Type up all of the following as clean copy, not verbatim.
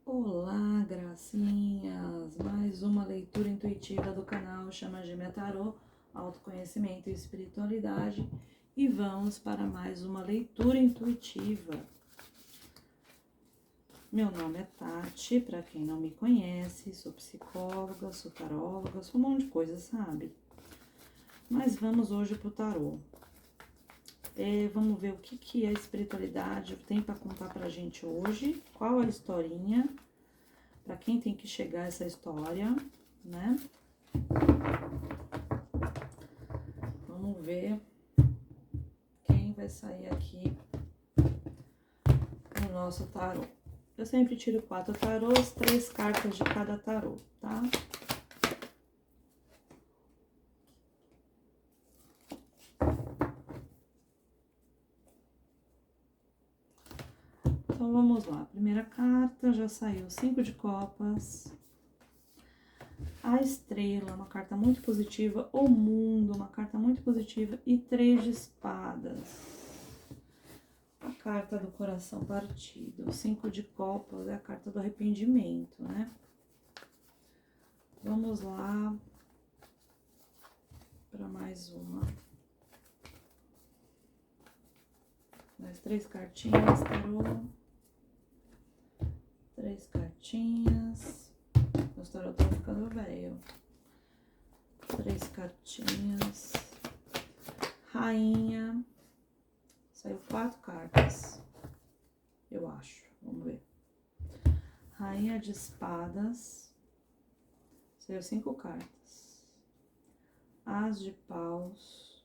Olá, gracinhas! Mais uma leitura intuitiva do canal Chama Gêmea Tarô, autoconhecimento e espiritualidade. E vamos para mais uma leitura intuitiva. Meu nome é Tati, para quem não me conhece, sou psicóloga, sou taróloga, sou um monte de coisa, sabe? Mas vamos hoje pro tarô. Vamos ver o que a espiritualidade tem para contar pra gente hoje, qual a historinha, para quem tem que chegar essa história, né? Vamos ver quem vai sair aqui no nosso tarô. Eu sempre tiro 4 tarôs, 3 cartas de cada tarô, tá? Então, vamos lá. Primeira carta, já saiu 5 de copas. A estrela, uma carta muito positiva. O mundo, uma carta muito positiva. E 3 de espadas. A carta do coração partido. 5 de copas é a carta do arrependimento, né? Vamos lá para mais uma. Mais 3 cartinhas, tarô. 3 cartinhas. Meus tarô estão ficando velho. 3 cartinhas. Rainha. Saiu 4 cartas. Eu acho. Vamos ver. Rainha de espadas. Saiu 5 cartas. As de paus.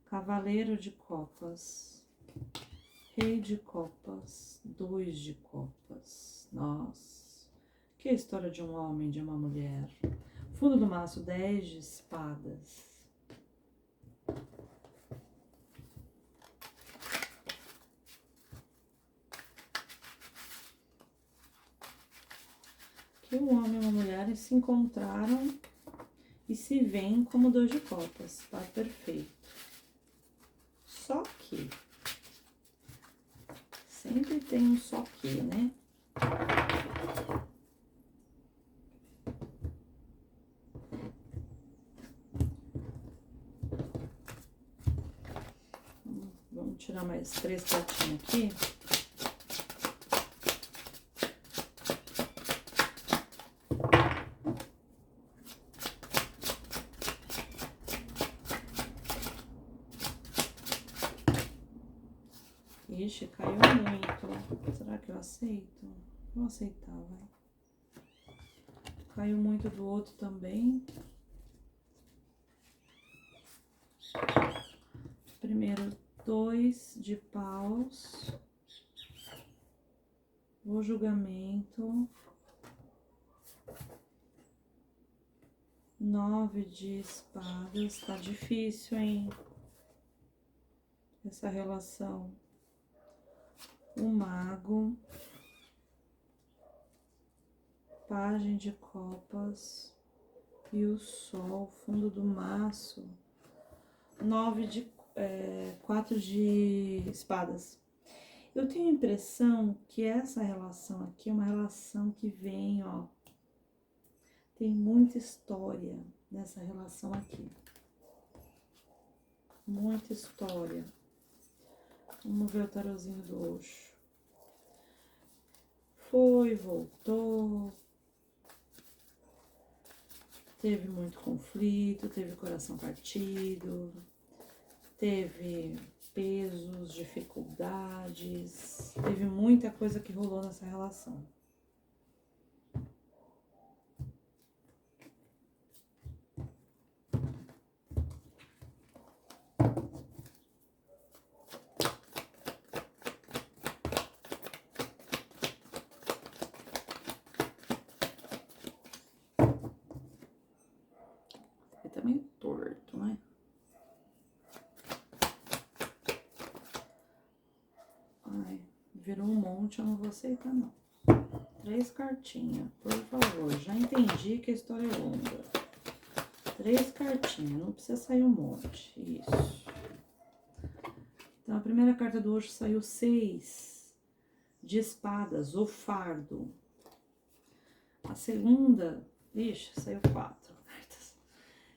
Cavaleiro de copas. Rei de copas, 2 de copas. Nossa, que história de um homem, de uma mulher. Fundo do maço, 10 de espadas. Que um homem e uma mulher se encontraram e se veem como 2 de copas. Tá perfeito. Só que sempre tem um só que, né? Vamos tirar mais 3 cartinhas aqui. Ixi, caiu muito. Será que eu aceito? Vou aceitar, vai. Caiu muito do outro também. Primeiro, 2 de paus. O julgamento. 9 de espadas. Tá difícil, hein? Essa relação. O mago. Pajem de copas. E o sol, fundo do maço. 4 de espadas. Eu tenho a impressão que essa relação aqui é uma relação que vem, ó. Tem muita história nessa relação aqui. Muita história. Vamos ver o tarozinho do Osho. Foi, voltou. Teve muito conflito, teve coração partido, teve pesos, dificuldades, teve muita coisa que rolou nessa relação. Ele tá meio torto, né? Ai, virou um monte, eu não vou aceitar, não. 3 cartinhas, por favor. Já entendi que a história é longa. 3 cartinhas, não precisa sair um monte. Isso. Então, a primeira carta do Osho saiu 6 de espadas, o fardo. A segunda, ixi, saiu 4 cartas.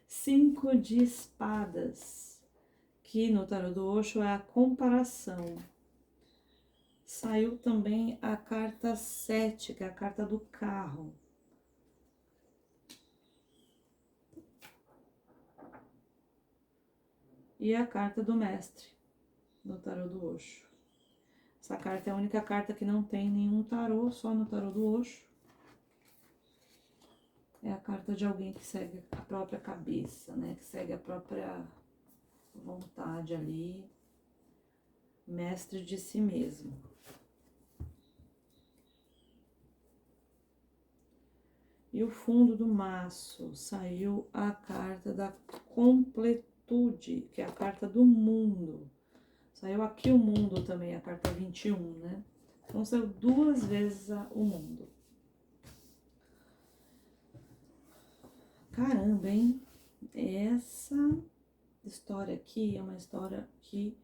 5 de espadas, que no tarô do Osho é a comparação. Saiu também a carta 7, que é a carta do carro. E a carta do mestre, no tarô do Osho. Essa carta é a única carta que não tem nenhum tarô, só no tarô do Osho. É a carta de alguém que segue a própria cabeça, né? Que segue a própria vontade ali. Mestre de si mesmo. E o fundo do maço saiu a carta da completude, que é a carta do mundo. Saiu aqui o mundo também, a carta 21, né? Então saiu 2 vezes o mundo. Caramba, hein? Essa história aqui é uma história que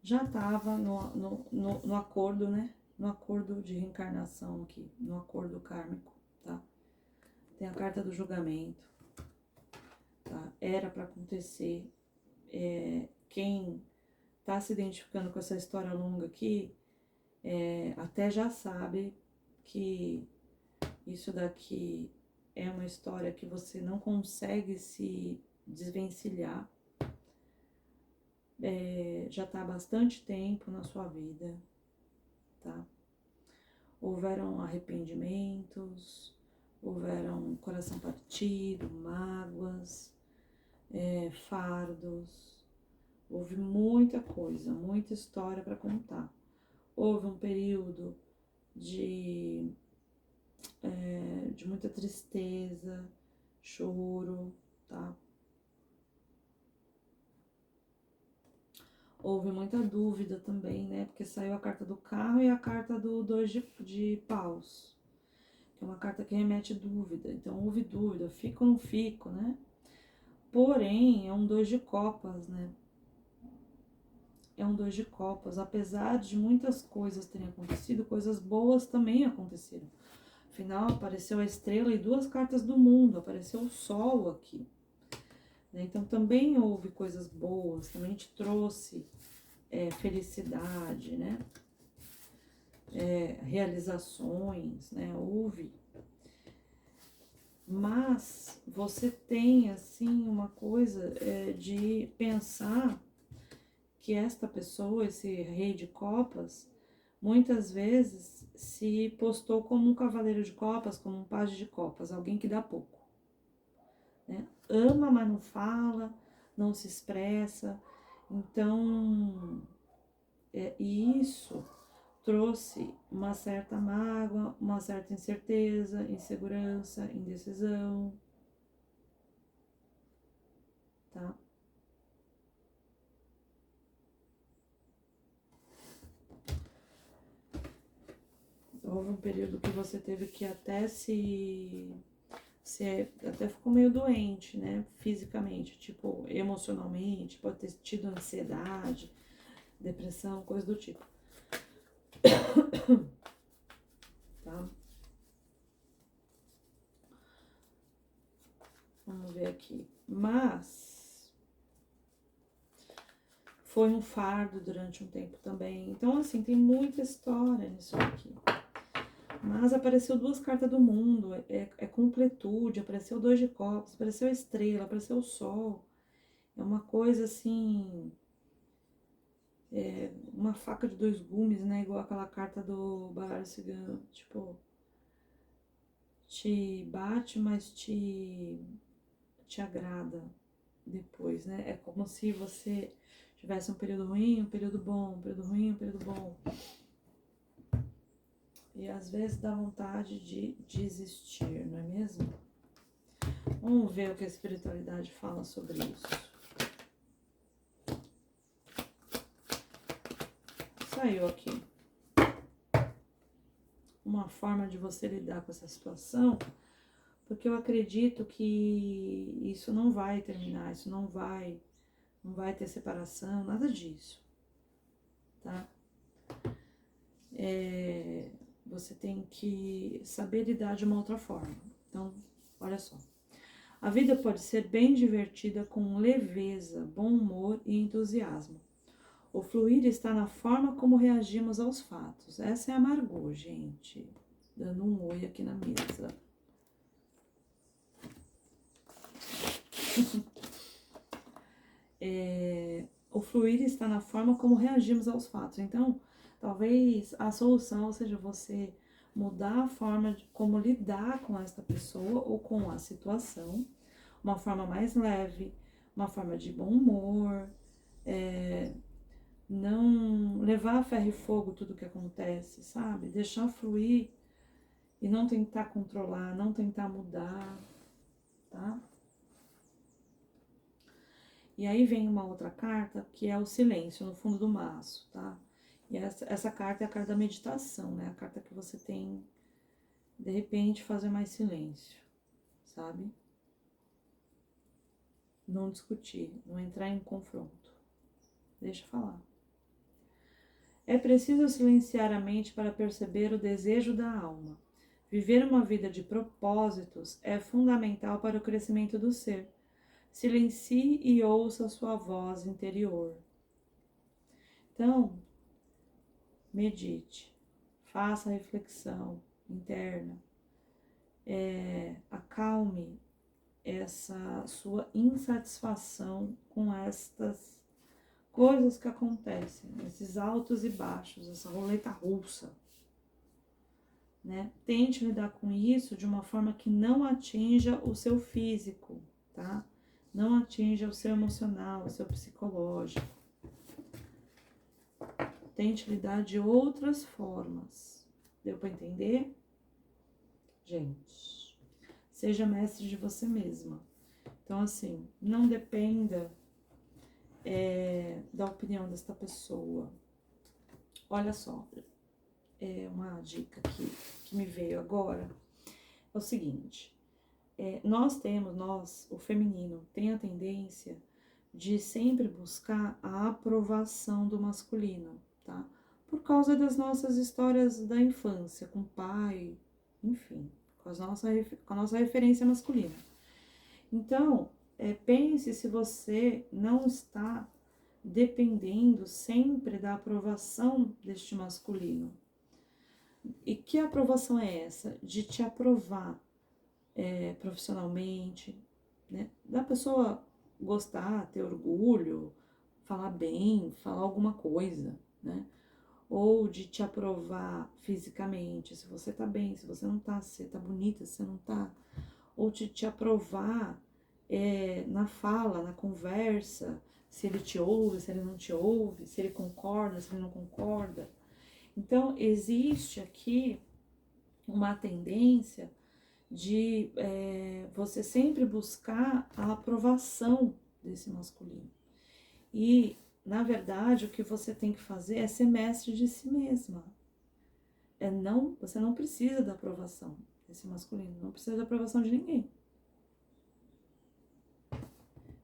já estava no acordo, né? No acordo de reencarnação aqui, no acordo kármico, tá? Tem a carta do julgamento, tá? Era para acontecer. Quem tá se identificando com essa história longa aqui, até já sabe que isso daqui é uma história que você não consegue se desvencilhar. Já tá há bastante tempo na sua vida, tá? Houveram arrependimentos, houveram coração partido, mágoas, fardos. Houve muita coisa, muita história para contar. Houve um período de muita tristeza, choro, tá? Houve muita dúvida também, né? Porque saiu a carta do carro e a carta do 2 de paus, que é uma carta que remete dúvida. Então, houve dúvida, fico ou não fico, né? Porém, é um 2 de copas, né? É um 2 de copas. Apesar de muitas coisas terem acontecido, coisas boas também aconteceram. Afinal, apareceu a estrela e 2 cartas do mundo, apareceu o sol aqui. Né? Então, também houve coisas boas, também te trouxe felicidade, né? Realizações, né? Houve. Mas você tem, assim, uma coisa de pensar que esta pessoa, esse rei de copas, muitas vezes se postou como um cavaleiro de copas, como um pajem de copas, alguém que dá pouco. Né? Ama, mas não fala, não se expressa. Então, isso trouxe uma certa mágoa, uma certa incerteza, insegurança, indecisão, tá? Houve um período que você teve que até até ficou meio doente, né? Fisicamente, tipo, emocionalmente, pode ter tido ansiedade, depressão, coisa do tipo. Tá? Vamos ver aqui. Mas foi um fardo durante um tempo também. Então, assim, tem muita história nisso aqui. Mas apareceu 2 cartas do mundo, é completude, apareceu 2 de copas, apareceu a estrela, apareceu o sol. É uma coisa assim, uma faca de 2 gumes, né? Igual aquela carta do baralho cigano. Tipo, te bate, mas te agrada depois, né? É como se você tivesse um período ruim, um período bom, um período ruim, um período bom. E às vezes dá vontade de desistir, não é mesmo? Vamos ver o que a espiritualidade fala sobre isso. Saiu aqui uma forma de você lidar com essa situação, porque eu acredito que isso não vai terminar, isso não vai ter separação, nada disso, tá? você tem que saber lidar de uma outra forma. Então, olha só. A vida pode ser bem divertida com leveza, bom humor e entusiasmo. O fluir está na forma como reagimos aos fatos. Essa é a Margot, gente. Dando um oi aqui na mesa. O fluir está na forma como reagimos aos fatos. Então, talvez a solução seja você mudar a forma de como lidar com esta pessoa ou com a situação, uma forma mais leve, uma forma de bom humor, não levar a ferro e fogo tudo que acontece, sabe? Deixar fluir e não tentar controlar, não tentar mudar, tá? E aí vem uma outra carta, que é o silêncio, no fundo do maço, tá? E essa carta é a carta da meditação, né? A carta que você tem, de repente, fazer mais silêncio, sabe? Não discutir, não entrar em confronto. Deixa eu falar. É preciso silenciar a mente para perceber o desejo da alma. Viver uma vida de propósitos é fundamental para o crescimento do ser. Silencie e ouça a sua voz interior. Então, medite, faça a reflexão interna, acalme essa sua insatisfação com estas coisas que acontecem, esses altos e baixos, essa roleta russa, né? Tente lidar com isso de uma forma que não atinja o seu físico, tá? Não atinja o seu emocional, o seu psicológico. Tente lidar de outras formas. Deu para entender? Gente, seja mestre de você mesma. Então, assim, não dependa da opinião desta pessoa. Olha só, uma dica que me veio agora é o seguinte. Nós, o feminino, tem a tendência de sempre buscar a aprovação do masculino, tá? Por causa das nossas histórias da infância, com o pai, enfim, com a nossa referência masculina. Então, pense se você não está dependendo sempre da aprovação deste masculino. E que aprovação é essa? De te aprovar profissionalmente, né? Da pessoa gostar, ter orgulho, falar bem, falar alguma coisa, né? Ou de te aprovar fisicamente, se você tá bem, se você não tá, se você tá bonita, se você não tá. Ou de te aprovar na fala, na conversa, se ele te ouve, se ele não te ouve, se ele concorda, se ele não concorda. Então, existe aqui uma tendência de você sempre buscar a aprovação desse masculino. E, na verdade, o que você tem que fazer é ser mestre de si mesma. Você não precisa da aprovação desse masculino, não precisa da aprovação de ninguém.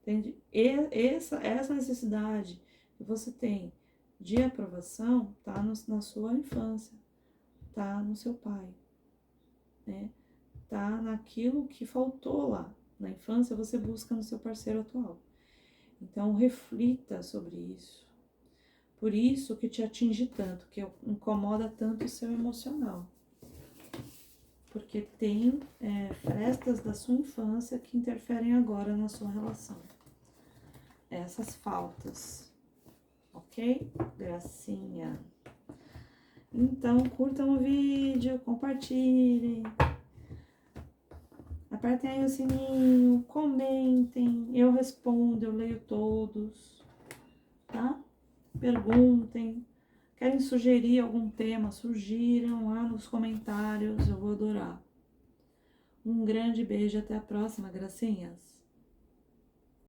Entende? Essa necessidade que você tem de aprovação tá na sua infância, tá no seu pai, né? Tá naquilo que faltou lá. Na infância você busca no seu parceiro atual. Então reflita sobre isso. Por isso que te atinge tanto, que incomoda tanto o seu emocional. Porque tem frestas da sua infância que interferem agora na sua relação. Essas faltas. Ok? Gracinha. Então, curtam o vídeo, compartilhem. Apertem aí o sininho, comentem, eu respondo, eu leio todos, tá? Perguntem, querem sugerir algum tema, sugiram lá nos comentários, eu vou adorar. Um grande beijo, até a próxima, gracinhas!